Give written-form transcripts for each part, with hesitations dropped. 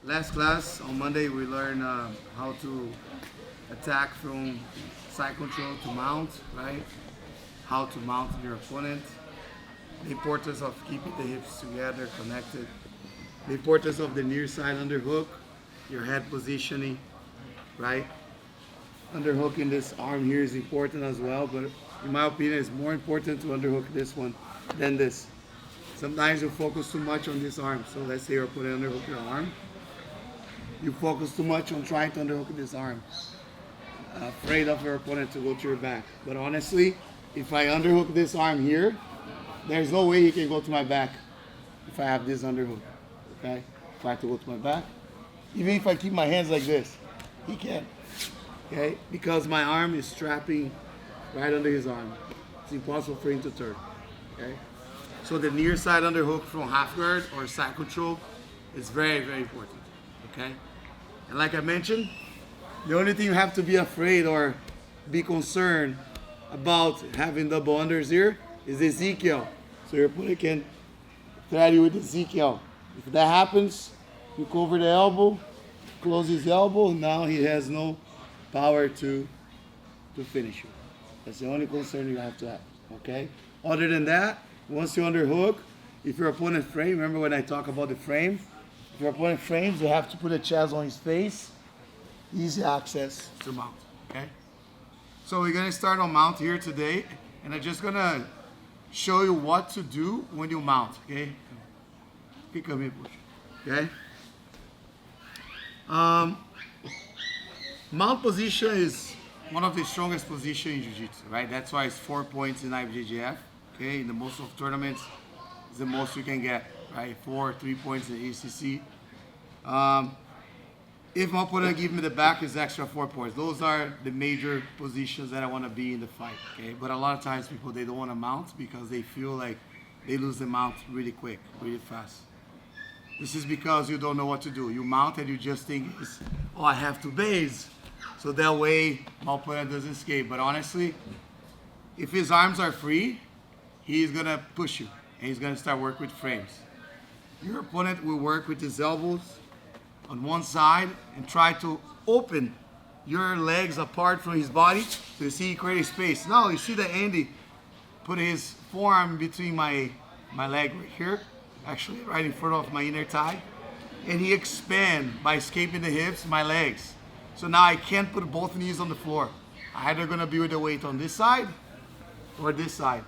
Last class on Monday we learned how to attack from side control to mount, right? How to mount your opponent. The importance of keeping the hips together, connected. The importance of the near side underhook, your head positioning, right? Underhooking this arm here is important as well, but in my opinion, it's more important to underhook this one than this. Sometimes you focus too much on this arm. So let's say you're putting underhook your arm. You focus too much on trying to underhook this arm, afraid of your opponent to go to your back. But honestly, if I underhook this arm here, there's no way he can go to my back if I have this underhook. Okay? If I have to go to my back, even if I keep my hands like this, he can't. Okay? Because my arm is strapping right under his arm. It's impossible for him to turn. Okay? So the near side underhook from half guard or side control is very, very important. Okay? And like I mentioned, the only thing you have to be afraid or be concerned about having double unders here is Ezekiel. So your opponent can thread you with Ezekiel. If that happens, you cover the elbow, close his elbow, now he has no power to finish you. That's the only concern you have to have. Okay? Other than that, once you underhook, if your opponent frame, remember when I talk about the frame? If your opponent frames, you have to put a chest on his face. Easy access to mount, okay? So we're gonna start on mount here today, and I'm just gonna show you what to do when you mount, okay? Pick up here, push, okay? Mount position is one of the strongest positions in Jiu-Jitsu, right? That's why it's 4 points in IBJJF, okay? In the most of tournaments, it's the most you can get, right? 3 points in ACC. If my opponent give me the back, it's extra 4 points. Those are the major positions that I want to be in the fight, okay? But a lot of times people, they don't want to mount because they feel like they lose the mount really quick, really fast. This is because you don't know what to do. You mount and you just think, oh, I have to base. So that way my opponent doesn't escape. But honestly, if his arms are free, he's going to push you and he's going to start work with frames. Your opponent will work with his elbows on one side and try to open your legs apart from his body. So you see he created space. Now you see that Andy put his forearm between my leg right here, actually right in front of my inner thigh, and he expand by escaping the hips, my legs. So now I can't put both knees on the floor. I'm either gonna be with the weight on this side or this side.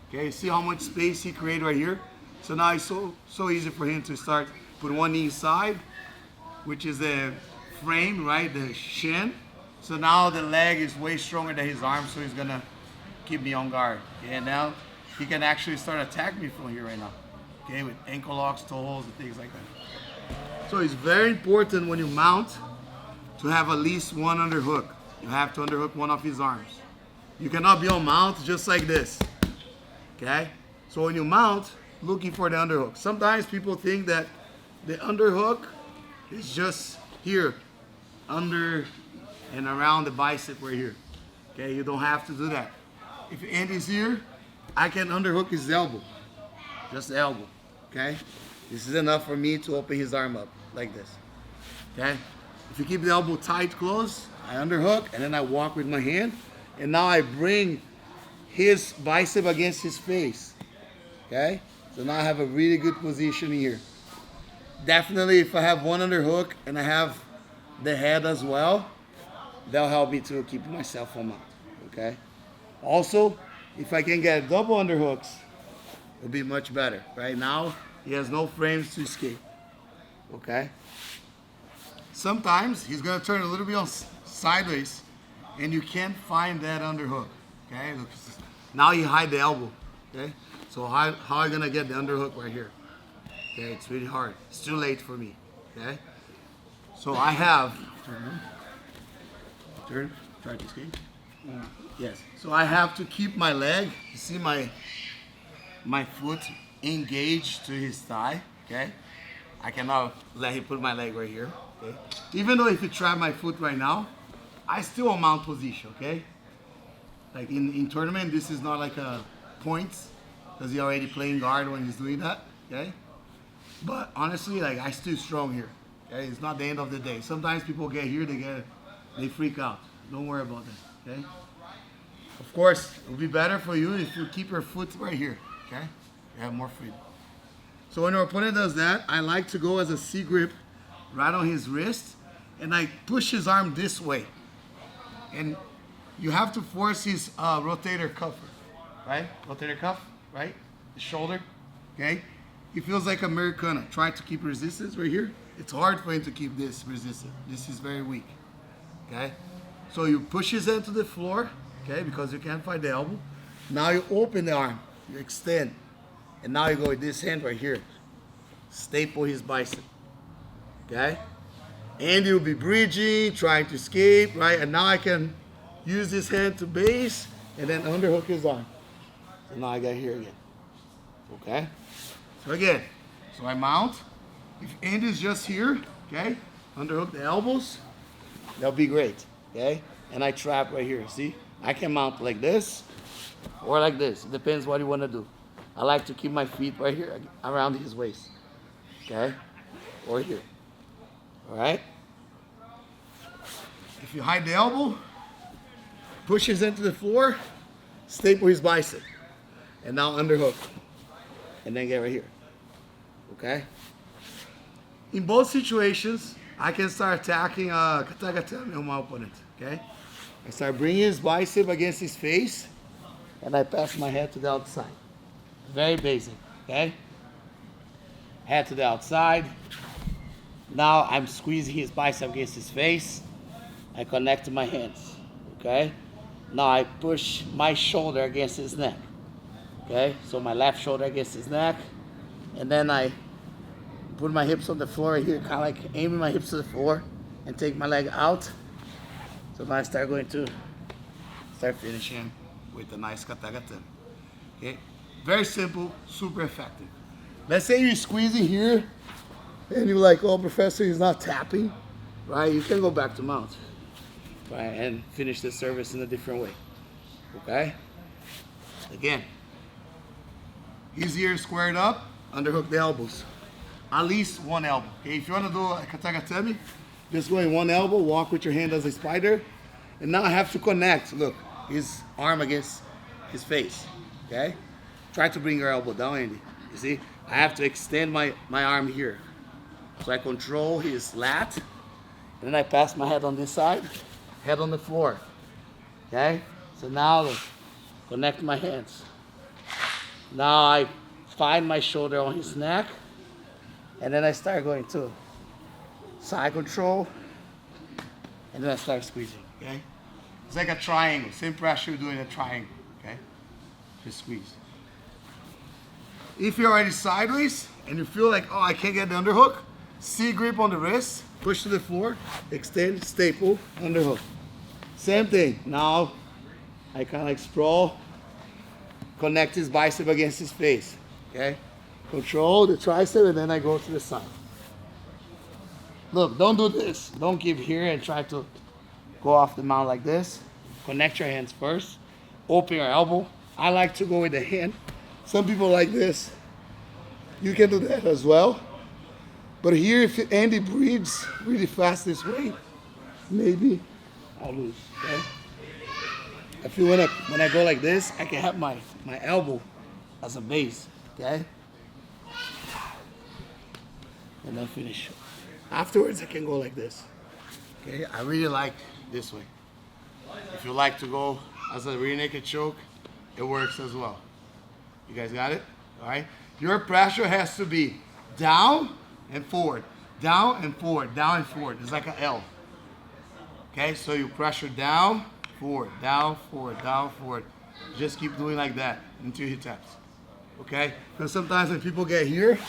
Okay, you see how much space he created right here? So now it's so easy for him to start put one knee inside, which is the frame, right, the shin. So now the leg is way stronger than his arm, so he's gonna keep me on guard. Okay, and now he can actually start attacking me from here right now. Okay, with ankle locks, toe holds, and things like that. So it's very important when you mount to have at least one underhook. You have to underhook one of his arms. You cannot be on mount just like this. Okay? So when you mount, looking for the underhook. Sometimes people think that the underhook is just here, under and around the bicep right here. Okay, you don't have to do that. If Andy's here, I can underhook his elbow, just the elbow. Okay, this is enough for me to open his arm up like this. Okay, if you keep the elbow tight, close, I underhook and then I walk with my hand, and now I bring his bicep against his face. Okay, so now I have a really good position here. Definitely, if I have one underhook and I have the head as well, that'll help me to keep myself on mount, okay? Also, if I can get double underhooks, it'll be much better. Right now, he has no frames to escape, okay? Sometimes he's gonna turn a little bit on sideways and you can't find that underhook, okay? Look, now you hide the elbow, okay? So how are you gonna get the underhook right here? Okay, it's really hard. It's too late for me. Okay, so I have turn, try to escape. Yes. So I have to keep my leg. You see my foot engaged to his thigh. Okay, I cannot let him put my leg right here. Okay, even though if you try my foot right now, I still on mount position. Okay, like in tournament, this is not like a points because he already playing guard when he's doing that. Okay. But honestly, like I still strong here. Okay, it's not the end of the day. Sometimes people get here, they freak out. Don't worry about that. Okay. Of course, it would be better for you if you keep your foot right here. Okay, you have more freedom. So when our opponent does that, I like to go as a C grip right on his wrist, and I push his arm this way. And you have to force his rotator cuff, right? Rotator cuff, right? The shoulder, okay? He feels like Americana. Try to keep resistance right here. It's hard for him to keep this resistant. This is very weak, okay? So you push his head to the floor, okay? Because you can't find the elbow. Now you open the arm, you extend. And now you go with this hand right here. Staple his bicep, okay? And you'll be bridging, trying to escape, right? And now I can use this hand to base and then underhook his arm. So now I got here again, okay? So again, so I mount. If Andy's just here, okay? Underhook the elbows, that'll be great, okay? And I trap right here, see? I can mount like this or like this. It depends what you want to do. I like to keep my feet right here around his waist, okay? Or here, all right? If you hide the elbow, push his into the floor, staple his bicep, and now underhook, and then get right here, okay? In both situations, I can start attacking katagatame on my opponent, okay? I start bringing his bicep against his face, and I pass my head to the outside. Very basic, okay? Head to the outside. Now I'm squeezing his bicep against his face. I connect to my hands, okay? Now I push my shoulder against his neck, okay? So my left shoulder against his neck, and then I put my hips on the floor right here, kind of like aiming my hips to the floor, and take my leg out. So now I start finishing with a nice katagatame, okay? Very simple, super effective. Let's say you're squeezing here, and you're like, oh, professor, he's not tapping, right? You can go back to mount, right? And finish the service in a different way, okay? Again, his ears squared up, underhook the elbows. At least one elbow, okay? If you want to do a katagatame, just go in one elbow, walk with your hand as a spider, and now I have to connect, look, his arm against his face, okay? Try to bring your elbow down, Andy. You see? I have to extend my arm here. So I control his lat, and then I pass my head on this side, head on the floor. Okay? So now connect my hands. Now I find my shoulder on his neck, and then I start going to side control, and then I start squeezing. Okay? It's like a triangle. Same pressure you're doing a triangle. Okay? Just squeeze. If you're already sideways and you feel like, oh, I can't get the underhook, C grip on the wrist, push to the floor, extend, staple, underhook. Same thing. Now I kind of like sprawl, connect his bicep against his face. Okay? Control the tricep, and then I go to the side. Look, don't do this. Don't keep here and try to go off the mount like this. Connect your hands first. Open your elbow. I like to go with the hand. Some people like this. You can do that as well. But here, if Andy breathes really fast this way, maybe I'll lose, okay? I feel when I go like this, I can have my elbow as a base, okay? And then finish. Afterwards, I can go like this, okay? I really like this way. If you like to go as a rear naked choke, it works as well. You guys got it? All right? Your pressure has to be down and forward, down and forward, down and forward. It's like an L. Okay? So you pressure down, forward, down, forward, down, forward. Just keep doing like that until he taps. Okay? Because sometimes when people get here,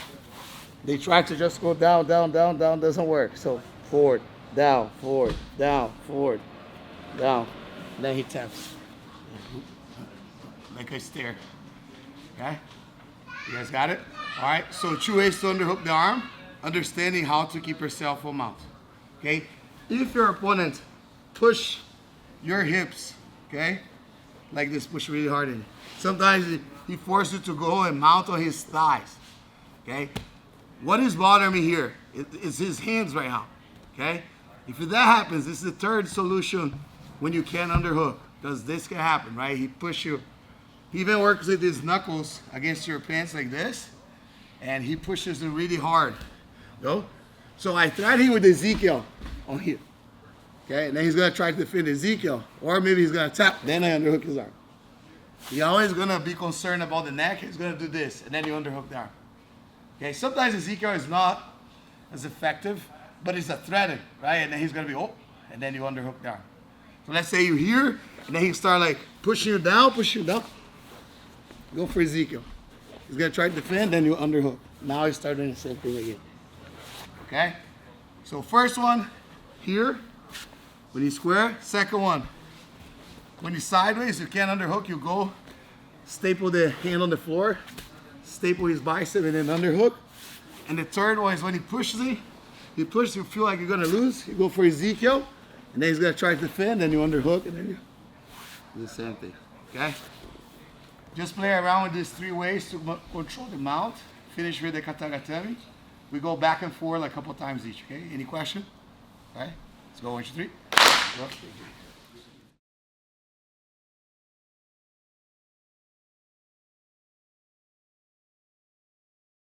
they try to just go down, down, down, down. Doesn't work. So forward, down, forward, down, forward, down. And then he taps. Like a stair. Okay? You guys got it? All right, so 2 ways to underhook the arm, understanding how to keep yourself on mount. Okay? If your opponent push your hips, okay, like this, push really hard in. Sometimes he forces you to go and mount on his thighs. Okay? What is bothering me here is his hands right now, okay? If that happens, this is the third solution when you can't underhook, because this can happen, right? He push you. He even works with his knuckles against your pants like this, and he pushes it really hard. Go. So I tried him with Ezekiel on here, okay? And then he's gonna try to defend Ezekiel, or maybe he's gonna tap, then I underhook his arm. He's always gonna be concerned about the neck. He's gonna do this, and then you underhook the arm. Okay, sometimes Ezekiel is not as effective, but it's a threat, right? And then he's gonna be, oh, and then you underhook the arm. So let's say you're here, and then he start like pushing you down. Go for Ezekiel. He's gonna try to defend, then you underhook. Now he's starting the same thing again. Okay? So first one, here, when you square. Second one, when you're sideways, you can't underhook, you go, staple the hand on the floor, staple his bicep, and then underhook. And the third one is when he pushes it, you feel like you're gonna lose, you go for Ezekiel, and then he's gonna try to defend, then you underhook, and then you do the same thing, okay? Just play around with these 3 ways to control the mount. Finish with the katagatame. We go back and forth like a couple times each, okay? Any question? Okay, let's go 1, 2, 3. Go.